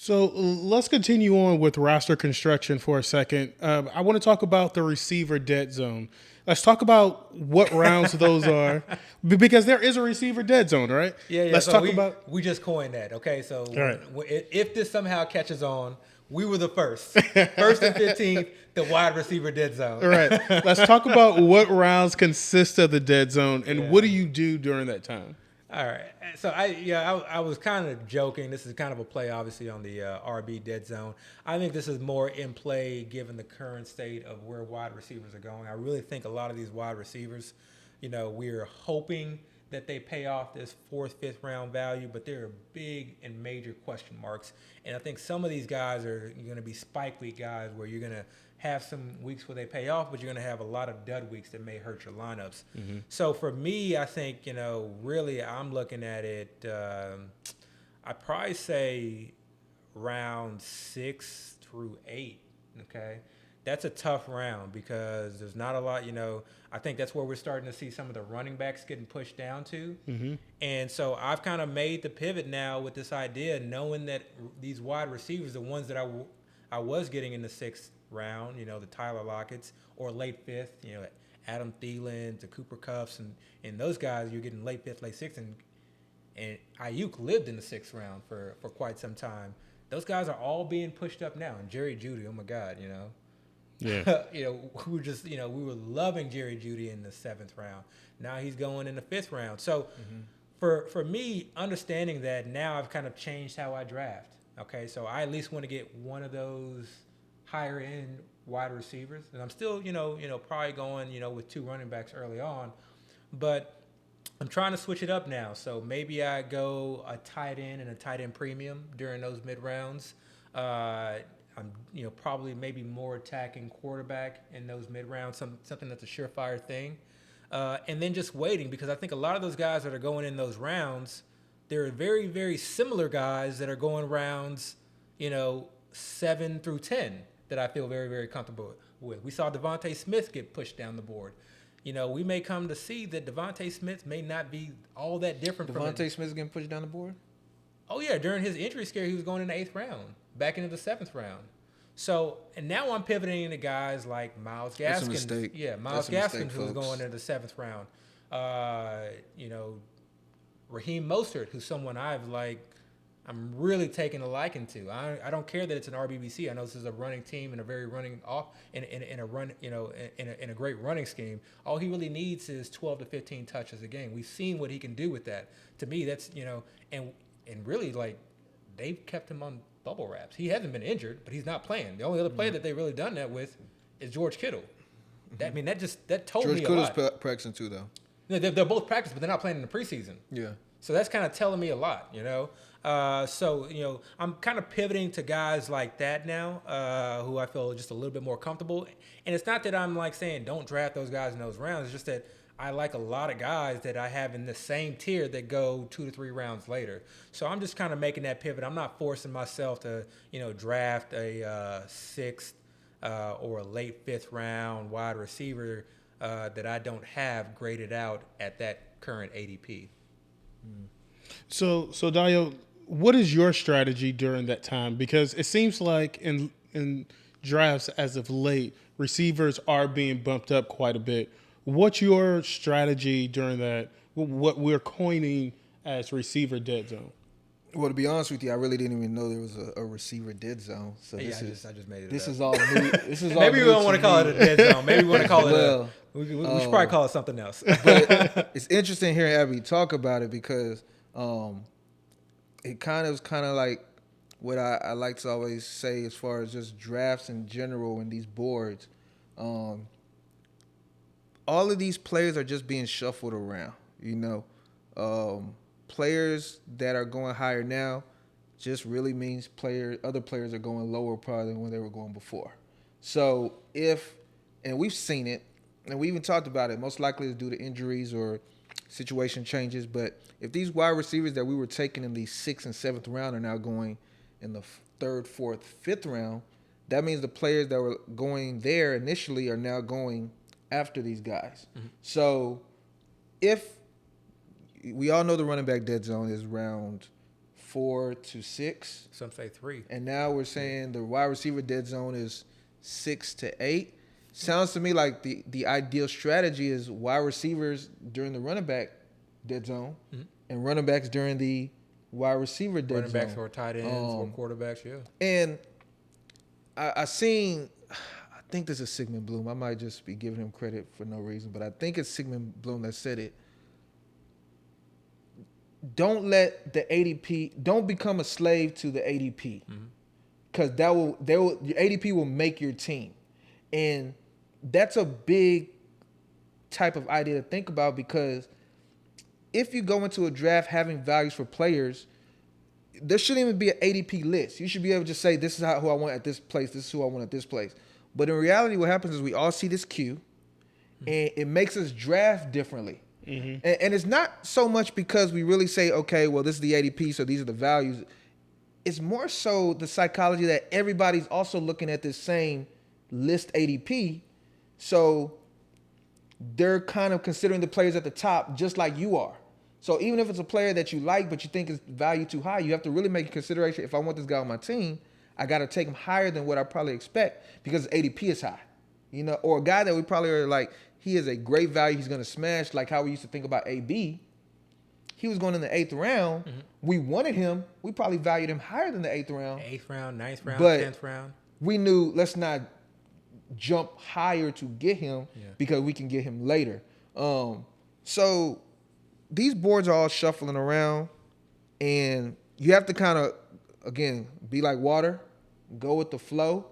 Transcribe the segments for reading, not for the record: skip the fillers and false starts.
So let's continue on with roster construction for a second. I want to talk about the receiver dead zone. Let's talk about what rounds those are, because there is a receiver dead zone, right? Yeah. Let's So talk we about. we just coined that. Okay. So All right. if this somehow catches on, we were the first and 15th, the wide receiver dead zone. All right. Let's talk about what rounds consist of the dead zone and what Yeah. do you do during that time. All right. So I was kind of joking. This is kind of a play, obviously, on the RB dead zone. I think this is more in play given the current state of where wide receivers are going. I really think a lot of these wide receivers, we're hoping that they pay off this fourth, fifth round value, but there are big and major question marks. And I think some of these guys are going to be spike week guys where you're going to have some weeks where they pay off, but you're going to have a lot of dud weeks that may hurt your lineups. So for me, I think, really I'm looking at it, I'd probably say round 6 through 8, okay? That's a tough round because there's not a lot, I think that's where we're starting to see some of the running backs getting pushed down to. And so I've kind of made the pivot now with this idea, knowing that these wide receivers, the ones that I was getting in the sixth round, the Tyler Lockett's, or late fifth, Adam Thielen, the Cooper Cuffs, and those guys you're getting late fifth, late sixth, and Ayuk lived in the sixth round for quite some time. Those guys are all being pushed up now. And Jerry Jeudy, oh my God, Yeah. we were loving Jerry Jeudy in the seventh round. Now he's going in the fifth round. So for me, understanding that now I've kind of changed how I draft. Okay, so I at least want to get one of those higher end wide receivers, and I'm still, probably going, with two running backs early on, but I'm trying to switch it up now. So maybe I go a tight end and a tight end premium during those mid rounds. I'm, probably maybe more attacking quarterback in those mid rounds, something that's a surefire thing, and then just waiting because I think a lot of those guys that are going in those rounds, there are very, very similar guys that are going rounds, 7 through 10 that I feel very, very comfortable with. We saw Devontae Smith get pushed down the board. We may come to see that Devontae Smith may not be all that different from Devontae Smith's getting pushed down the board? Oh, yeah. During his injury scare, he was going in the eighth round, back into the seventh round. So, and now I'm pivoting into guys like Myles That's a Gaskin. mistake. Yeah, Myles That's a Gaskin, mistake, who's folks. going into the seventh round. Raheem Mostert, who's someone I'm really taking a liking to. I don't care that it's an RBBC. I know this is a running team and a very running off in a run, in a great running scheme. All he really needs is 12 to 15 touches a game. We've seen what he can do with that. To me, that's and really they've kept him on bubble wraps. He hasn't been injured, but he's not playing. The only other player that they've really done that with is George Kittle. That told George me a Kittle's lot. practicing too, though. They're both practice, but they're not playing in the preseason. Yeah. So that's kind of telling me a lot, I'm kind of pivoting to guys like that now, who I feel just a little bit more comfortable. And it's not that I'm saying don't draft those guys in those rounds. It's just that I like a lot of guys that I have in the same tier that go 2 to 3 rounds later. So I'm just kind of making that pivot. I'm not forcing myself to, draft a sixth or a late fifth round wide receiver that I don't have graded out at that current ADP. So Dayo, what is your strategy during that time? Because it seems like in drafts as of late, receivers are being bumped up quite a bit. What's your strategy during that? What we're coining as receiver dead zone. Well, to be honest with you, I really didn't even know there was a receiver dead zone. So Yeah, this I just made it this up. is all new. This is all Maybe we new don't want to call it me. a dead zone. Maybe we want to call it Well, we should probably call it something else. But it's interesting hearing Abby talk about it because it kind of like what I like to always say as far as just drafts in general and these boards. All of these players are just being shuffled around, Players that are going higher now just really means other players are going lower probably than when they were going before. So and we've seen it, and we even talked about it, most likely it's due to injuries or situation changes, but if these wide receivers that we were taking in the 6th and 7th round are now going in the 3rd, 4th, 5th round, that means the players that were going there initially are now going after these guys. Mm-hmm. So if we all know the running back dead zone is round 4 to 6. Some say 3. And now we're saying the wide receiver dead zone is 6 to 8. Sounds to me like the ideal strategy is wide receivers during the running back dead zone and running backs during the wide receiver dead Running zone. backs or tight ends or quarterbacks, yeah. And I think this is Sigmund Bloom. I might just be giving him credit for no reason, but I think it's Sigmund Bloom that said it. Don't let the ADP, don't become a slave to the ADP, because your ADP will make your team, and that's a big type of idea to think about, because if you go into a draft having values for players, there shouldn't even be an ADP list. You should be able to just say, this is who I want at this place, this is who I want at this place. But in reality, what happens is we all see this queue, and it makes us draft differently. And it's not so much because we really say, okay, well, this is the ADP, so these are the values. It's more so the psychology that everybody's also looking at this same list ADP. So they're kind of considering the players at the top just like you are. So even if it's a player that you like, but you think is value too high, you have to really make a consideration. If I want this guy on my team, I got to take him higher than what I probably expect because ADP is high, or a guy that we probably are like, he is a great value. He's going to smash, like how we used to think about AB. He was going in the 8th round. We wanted him. We probably valued him higher than the 8th round. 8th round, 9th round, But 10th round. We knew let's not jump higher to get him because we can get him later. So these boards are all shuffling around, and you have to kind of, again, be like water, go with the flow.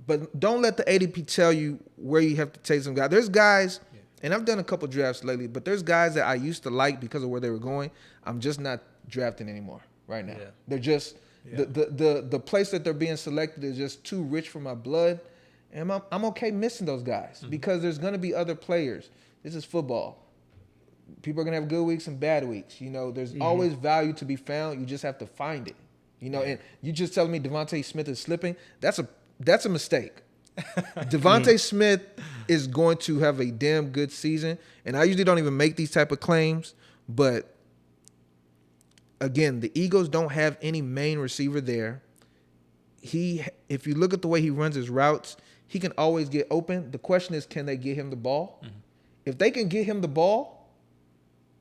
But don't let the ADP tell you where you have to take some guys. There's guys, and I've done a couple drafts lately, but there's guys that I used to like because of where they were going. I'm just not drafting anymore right now. They're just the place that they're being selected is just too rich for my blood, and I'm okay missing those guys because there's going to be other players. This is football. People are going to have good weeks and bad weeks. There's always value to be found. You just have to find it. And you just telling me Devontae Smith is slipping. That's a mistake. Devontae Smith is going to have a damn good season, and I usually don't even make these type of claims, but again, the Eagles don't have any main receiver there. If you look at the way he runs his routes, he can always get open. The question is, can they get him the ball? If they can get him the ball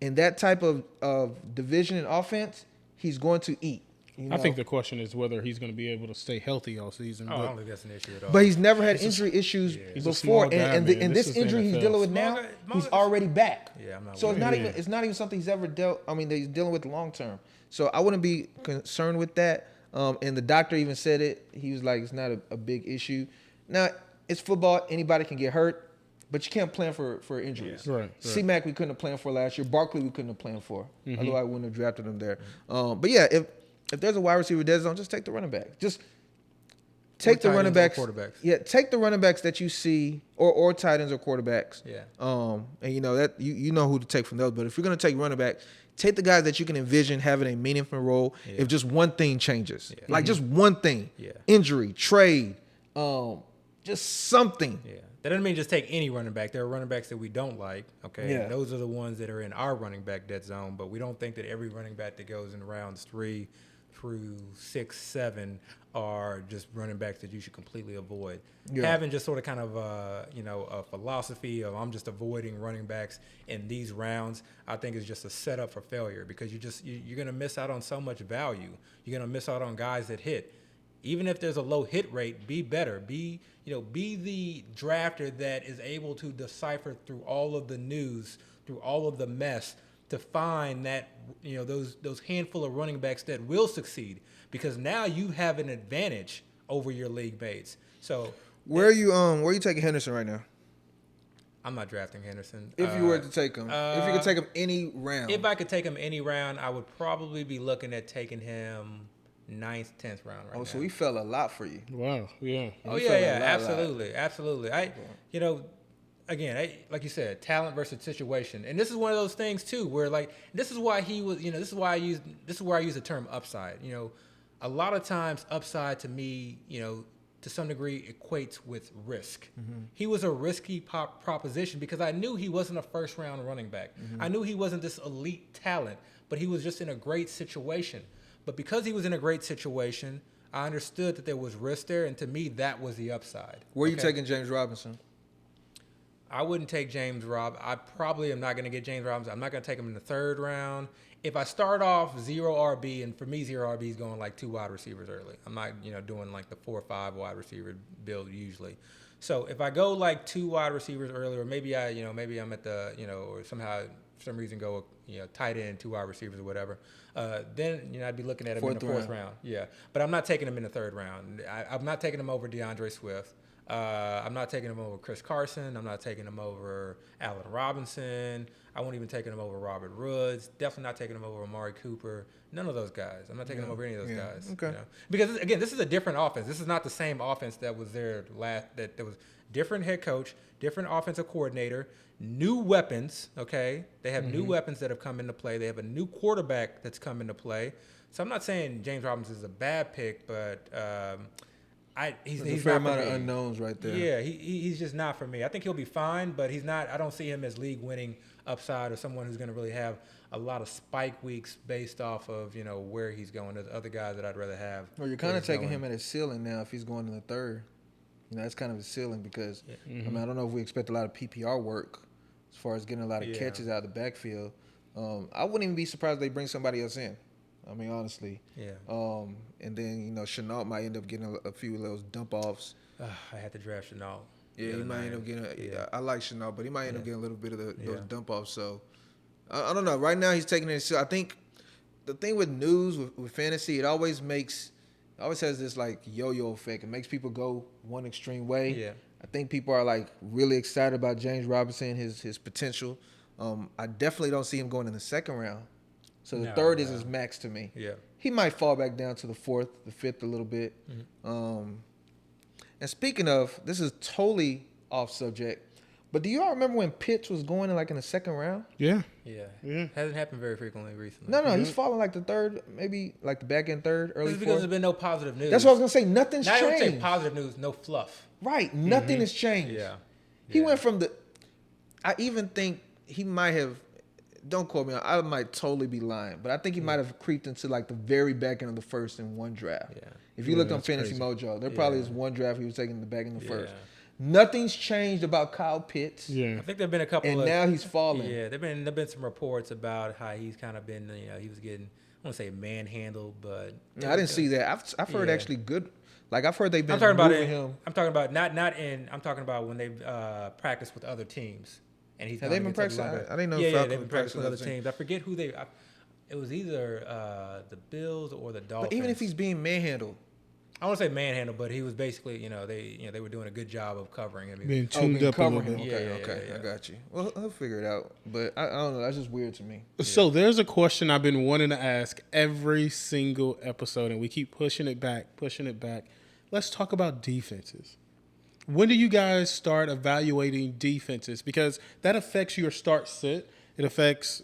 in that type of division and offense, he's going to eat. I think the question is whether he's going to be able to stay healthy all season. I don't think that's an issue at all. But he's never had injury issues before, and this injury he's dealing with now, he's already back. Yeah, I'm not. So it's not even something he's ever dealt. I mean, that he's dealing with long term. So I wouldn't be concerned with that. And the doctor even said it. He was like, it's not a big issue. Now it's football. Anybody can get hurt, but you can't plan for injuries. Right. C-Mac we couldn't have planned for last year. Barkley we couldn't have planned for. Otherwise I wouldn't have drafted him there. But yeah, if there's a wide receiver dead zone, just take the running back. Just take the running backs. Quarterbacks. Yeah, take the running backs that you see, or tight ends or quarterbacks. Yeah. And that you know who to take from those. But if you're gonna take running back, take the guys that you can envision having a meaningful role. If just one thing changes, like just one thing, injury, trade, just something. Yeah. That doesn't mean just take any running back. There are running backs that we don't like, okay? Yeah. And those are the ones that are in our running back dead zone, but we don't think that every running back that goes in rounds 3 through 6, 7 are just running backs that you should completely avoid. Yeah. Having just sort of kind of a philosophy of I'm just avoiding running backs in these rounds, I think is just a setup for failure because you're going to miss out on so much value. You're going to miss out on guys that hit. Even if there's a low hit rate, be better. Be the drafter that is able to decipher through all of the news, through all of the mess, to find that those handful of running backs that will succeed. Because now you have an advantage over your league mates. So where are you taking Henderson right now? I'm not drafting Henderson. If you were to take him, if you could take him any round. If I could take him any round, I would probably be looking at taking him 9th, 10th round right now. So he fell a lot for you. Wow. Yeah. Oh yeah, absolutely. Again, like you said, talent versus situation, and this is one of those things too, where this is why he was, this is where I use the term upside. A lot of times upside to me, to some degree equates with risk. He was a risky proposition because I knew he wasn't a first round running back. I knew he wasn't this elite talent, but he was just in a great situation. But because he was in a great situation, I understood that there was risk there, and to me, that was the upside. Where are you taking James Robinson? I wouldn't take James Rob. I probably am not going to get James Robinson. I'm not going to take him in the third round. If I start off 0 RB, and for me, 0 RB is going like 2 wide receivers early. I'm not, doing like the 4 or 5 wide receiver build usually. So if I go like 2 wide receivers early, or maybe maybe I'm at the, or somehow for some reason go, tight end, 2 wide receivers or whatever, then, I'd be looking at him in the fourth round. Yeah. But I'm not taking him in the third round. I'm not taking him over DeAndre Swift. I'm not taking him over Chris Carson. I'm not taking him over Allen Robinson. I won't even taking him over Robert Woods. Definitely not taking him over Amari Cooper. None of those guys. I'm not taking him over any of those guys. Okay. Because again, this is a different offense. This is not the same offense that was there that there was different head coach, different offensive coordinator, new weapons. Okay, they have new weapons that have come into play. They have a new quarterback that's come into play. So I'm not saying James Robinson is a bad pick, but he's a fair not amount for of me. unknowns right there. Yeah, he's just not for me. I think he'll be fine, but he's not. I don't see him as league winning upside or someone who's going to really have a lot of spike weeks based off of where he's going. There's other guys that I'd rather have. Well, you're kind of taking him at his ceiling now if he's going in the third. That's kind of his ceiling because I don't know if we expect a lot of PPR work as far as getting a lot of catches out of the backfield. I wouldn't even be surprised if they bring somebody else in. I mean, honestly. Yeah. And then, Chenault might end up getting a few of those dump offs. I had to draft Chenault. Yeah, he might end up getting I like Chenault, but he might end up getting a little bit of those dump offs. So, I don't know. Right now, he's taking it. I think the thing with news, with fantasy, it always has this, like, yo-yo effect. It makes people go one extreme way. Yeah. I think people are, like, really excited about James Robinson, his potential. I definitely don't see him going in the second round. So the third is his max to me. Yeah. He might fall back down to the fourth, the fifth a little bit. And speaking of, this is totally off subject, but do you all remember when Pitts was going in the second round? Yeah. Yeah. Hasn't happened very frequently recently. No, he's falling like the third, maybe like the back end third, early This is because fourth. there's been no positive news. That's what I was gonna say. Nothing's Not even changed. say positive news, no fluff. Right, nothing has changed. Yeah. He went from I even think he might have. Don't quote me. I might totally be lying, but I think he might have creeped into like the very back end of the first in one draft. Yeah. If you look on that's Fantasy crazy. Mojo, there probably is one draft he was taking the back end of the first. Yeah. Nothing's changed about Kyle Pitts. Yeah. I think there've been a couple And of now he's falling. Yeah, there've been some reports about how he's kind of been, he was getting, I won't say manhandled, but I didn't see that. I've heard Yeah. actually good. Like I've heard they've been I'm talking about moving it. him. I'm talking about I'm talking about when they've practiced with other teams, and he's Have gone they been against practicing? other linebackers. I didn't know Yeah, Falcons they've were been practicing with other practicing teams. I forget who they. It was either the Bills or the Dolphins. But even if he's being manhandled, I don't want to say manhandle, but he was basically, they were doing a good job of covering him. Being tuned up a little covering bit. him. Okay, Yeah. I got you. Well, he'll figure it out. But I don't know. That's just weird to me. So there's a question I've been wanting to ask every single episode, and we keep pushing it back. Let's talk about defenses. When do you guys start evaluating defenses? Because that affects your start sit. It affects,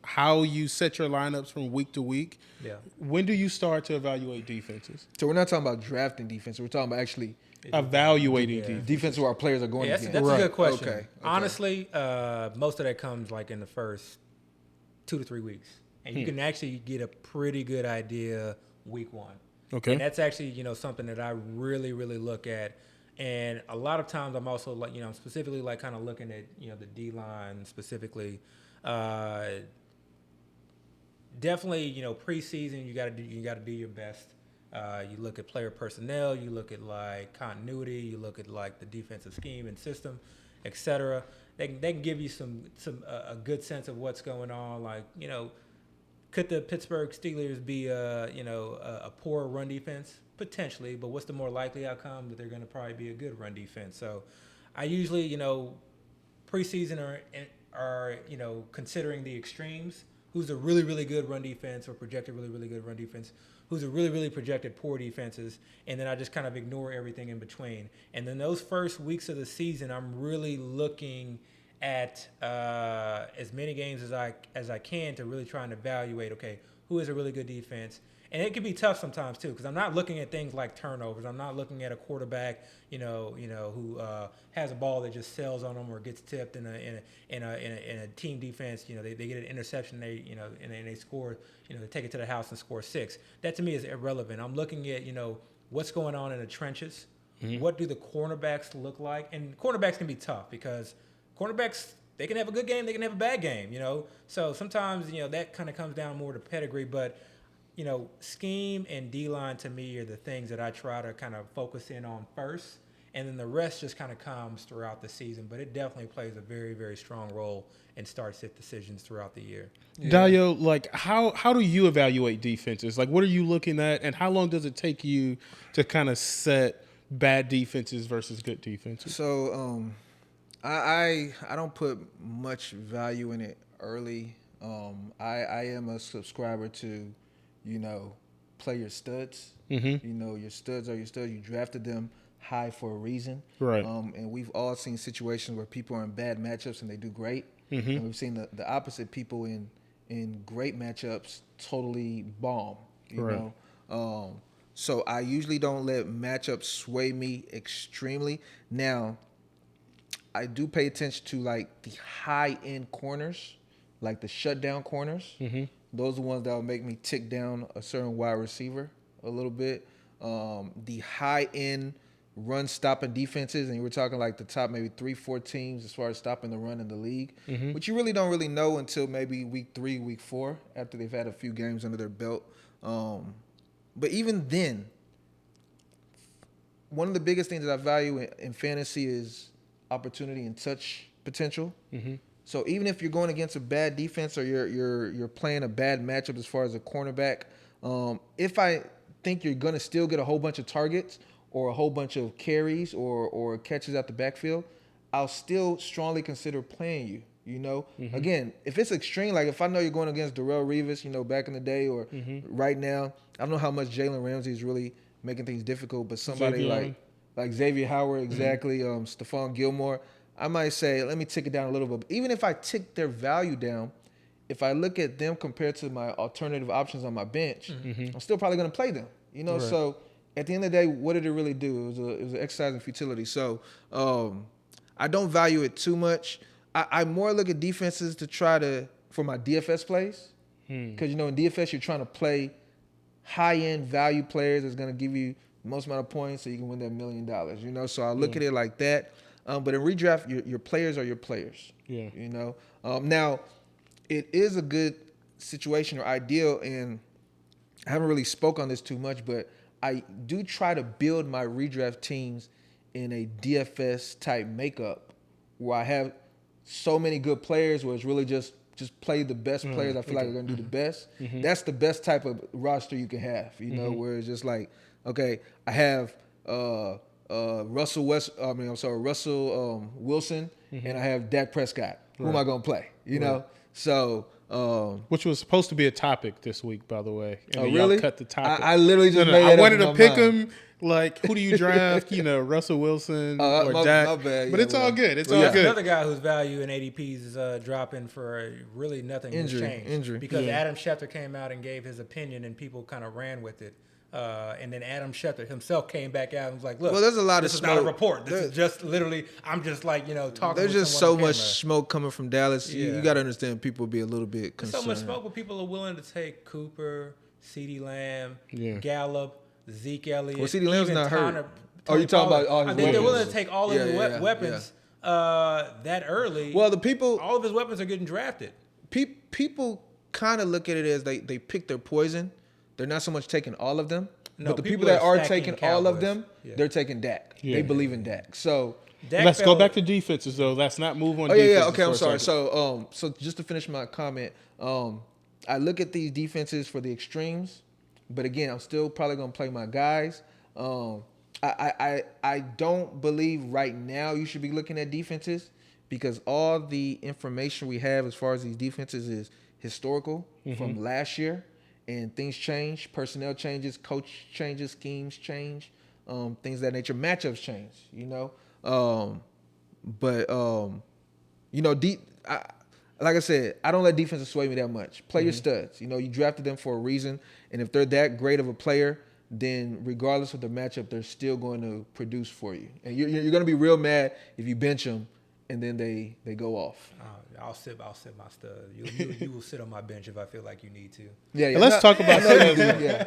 how you set your lineups from week to week. Yeah. When do you start to evaluate defenses? So we're not talking about drafting defense. We're talking about actually Evaluating defense. defense where our players are going Yeah, against. that's a good question. Okay. Honestly, most of that comes like in the first 2 to 3 weeks, and you can actually get a pretty good idea week one. Okay. And that's actually something that I really really look at, and a lot of times I'm also like I'm specifically like kind of looking at the D line specifically. Definitely preseason you got to do your best. You look at player personnel, you look at like continuity, you look at like the defensive scheme and system, etc. They can give you a good sense of what's going on. Like could the Pittsburgh Steelers be a poor run defense? Potentially, but what's the more likely outcome? That they're going to probably be a good run defense. So I usually preseason are considering the extremes. Who's a really, really good run defense or projected really, really good run defense? Who's a really, really projected poor defenses? And then I just kind of ignore everything in between. And then those first weeks of the season, I'm really looking at as many games as I can to really try and evaluate, okay, who is a really good defense. And it can be tough sometimes too, because I'm not looking at things like turnovers. I'm not looking at a quarterback, who has a ball that just sails on them or gets tipped in a team defense. They get an interception, and they score, they take it to the house and score 6. That to me is irrelevant. I'm looking at, what's going on in the trenches. Mm-hmm. What do the cornerbacks look like? And cornerbacks can be tough because cornerbacks, they can have a good game, they can have a bad game. So sometimes that kind of comes down more to pedigree, but. Scheme and D-line to me are the things that I try to kind of focus in on first, and then the rest just kind of comes throughout the season. But it definitely plays a very, very strong role in start-sit decisions throughout the year. Yeah. Dio, like how do you evaluate defenses? Like, what are you looking at, and how long does it take you to kind of set bad defenses versus good defenses? So, I don't put much value in it early. I am a subscriber to. Play your studs. Mm-hmm. Your studs are your studs. You drafted them high for a reason. Right. And we've all seen situations where people are in bad matchups and they do great. Mm-hmm. And we've seen the opposite, people in great matchups totally bomb. You know. So I usually don't let matchups sway me extremely. Now, I do pay attention to like the high end corners, like the shutdown corners. Mm-hmm. Those are the ones that will make me tick down a certain wide receiver a little bit. The high-end run-stopping defenses, and we're talking like the top maybe 3-4 teams as far as stopping the run in the league, which you really don't really know until maybe week 3, week 4, after they've had a few games under their belt. But even then, one of the biggest things that I value in fantasy is opportunity and touch potential. Mm-hmm. So even if you're going against a bad defense or you're playing a bad matchup as far as a cornerback, if I think you're going to still get a whole bunch of targets or a whole bunch of carries or catches out the backfield, I'll still strongly consider playing you. Mm-hmm. Again, if it's extreme, like if I know you're going against Darrelle Revis, back in the day or right now, I don't know how much Jalen Ramsey is really making things difficult, but somebody like Xavier Howard, exactly, Stephon Gilmore, I might say, let me tick it down a little bit. But even if I tick their value down, if I look at them compared to my alternative options on my bench, I'm still probably going to play them. Right. So at the end of the day, what did it really do? It was an exercise in futility. So I don't value it too much. I more look at defenses to try to, for my DFS plays. Because, in DFS, you're trying to play high-end value players that's going to give you the most amount of points so you can win that $1 million, So I look at it like that. But in redraft, your players are your players. Yeah. Now, it is a good situation or ideal, and I haven't really spoke on this too much, but I do try to build my redraft teams in a DFS type makeup where I have so many good players where it's really just play the best players I feel like are going to do the best. That's the best type of roster you can have, where it's just like, okay, I have Russell Wilson, and I have Dak Prescott. Who am I going to play? So which was supposed to be a topic this week, by the way. And then really? Y'all cut the topic. I literally just made I that wanted up to in pick my mind. him. Like, who do you draft? Russell Wilson or Dak. My bad. But Yeah, it's all good. It's well, all yeah. good. Another guy whose value in ADPs is dropping for really nothing has changed. Injury. Because Adam Schefter came out and gave his opinion, and people kind of ran with it. And then Adam Schefter himself came back out and was like, look, there's a lot this of is not a smoke. report. This is just literally, I'm just like, talking There's with just someone so on much camera. smoke coming from Dallas. Yeah. You got to understand people be a little bit There's concerned. so much smoke, but people are willing to take Cooper, CeeDee Lamb, Yeah. Gallup, Zeke Elliott. Well, CeeDee Lamb's even not hurt. Tony You talking Pollard. about all his I think they're weapons. willing to take all of his weapons that early. Well, the people, all of his weapons are getting drafted. people kind of look at it as they pick their poison. They're not so much taking all of them. No, but the people people that are are stacking taking all of Cowboys. them, Yeah. they're taking Dak. Yeah. They believe in Dak. So, Dak Let's go fell- back to defenses, though. Let's not move on. oh yeah, defenses okay, I'm for a sorry. second. So just to finish my comment, I look at these defenses for the extremes, but again, I'm still probably gonna play my guys. I don't believe right now you should be looking at defenses because all the information we have as far as these defenses is historical from last year, and things change, personnel changes, coach changes, schemes change, things of that nature, matchups change, But You know, like I said, I don't let defenses sway me that much. Play your studs. You know, you drafted them for a reason, and if they're that great of a player, then regardless of the matchup, they're still going to produce for you. And you're going to be real mad if you bench them and then they go off. I'll sit my stud. You will sit on my bench if I feel like you need to. Yeah. And let's talk about I know you do, yeah.